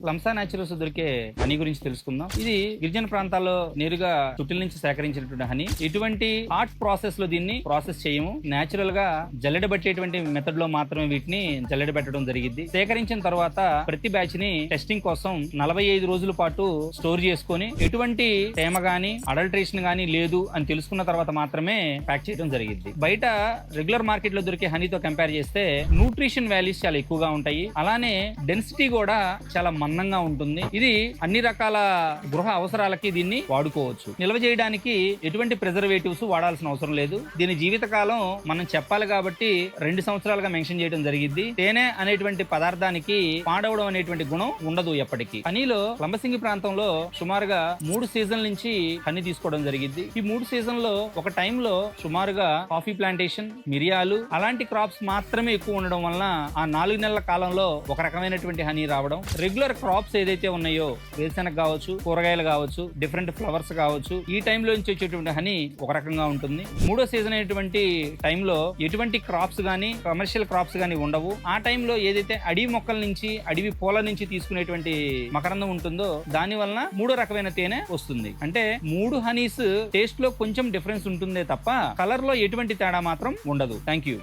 లంసా naturals దొరికే honey గురించి తెలుసుకుందాం. ఇది గిరిజన ప్రాంతాల్లో నేరుగా చుట్టుల నుంచి సేకరించినటువంటి హనీ. ఇటువంటి హాట్ ప్రాసెస్ లో దీన్ని ప్రాసెస్ చేయము. నేచురల్ గా జల్లెడబట్టేటువంటి మెథడ్ లో మాత్రమే వీటిని జల్లెడబెట్టడం జరిగింది. సేకరించిన తర్వాత ప్రతి బ్యాచ్ ని టెస్టింగ్ కోసం 45 రోజుల పాటు స్టోర్ చేసుకొని ఎటువంటి తేమ గానీ అడల్ట్రేషన్ గానీ లేదు అని తెలుసుకున్న తర్వాత మాత్రమే ప్యాక్ చేయడం జరిగింది. బయట రెగ్యులర్ మార్కెట్ లో దొరికే హనీతో కంపేర్ చేస్తే న్యూట్రిషన్ వాల్యూస్ చాలా ఎక్కువగా ఉంటాయి. అలానే డెన్సిటీ కూడా చాలా మందంగా ఉంటుంది. ఇది అన్ని రకాల గృహ అవసరాలకి దీన్ని వాడుకోవచ్చు. నిల్వ చేయడానికి ఎటువంటి ప్రిజర్వేటివ్స్ వాడాల్సిన అవసరం లేదు. దీని జీవితకాలం మనం చెప్పాలి కాబట్టి 2 సంవత్సరాలుగా మెన్షన్ చేయడం జరిగింది. తేనె అనేటువంటి పదార్థానికి పాడవడం అనేటువంటి గుణం ఉండదు ఎప్పటికీ. హనీలో లంబసింగి ప్రాంతంలో సుమారుగా 3 సీజన్ల నుంచి హనీ తీసుకోవడం జరిగింది. ఈ 3 సీజన్ లో ఒక టైంలో సుమారుగా కాఫీ ప్లాంటేషన్, మిరియాలు అలాంటి క్రాప్స్ మాత్రమే ఎక్కువ ఉండడం వలన ఆ 4 నెలల కాలంలో ఒక రకమైనటువంటి హనీ రావడం. రెగ్యులర్ క్రాప్స్ ఏదైతే ఉన్నాయో వేరుశెనగ కావచ్చు, కూరగాయలు కావచ్చు, డిఫరెంట్ ఫ్లవర్స్ కావచ్చు, ఈ టైంలో నుంచి వచ్చేటువంటి హనీ ఒక రకంగా ఉంటుంది. 3వ సీజన్ అయినటువంటి టైంలో ఎటువంటి క్రాప్స్ గానీ కమర్షియల్ క్రాప్స్ గానీ ఉండవు. ఆ టైంలో ఏదైతే అడవి మొక్కల నుంచి అడవి పూల నుంచి తీసుకునేటువంటి మకరందం ఉంటుందో దాని వలన 3వ రకమైన తేనె వస్తుంది. అంటే 3 హనీస్ టేస్ట్ లో కొంచెం డిఫరెన్స్ ఉంటుందే తప్ప కలర్ లో ఎటువంటి తేడా మాత్రం ఉండదు. Thank you.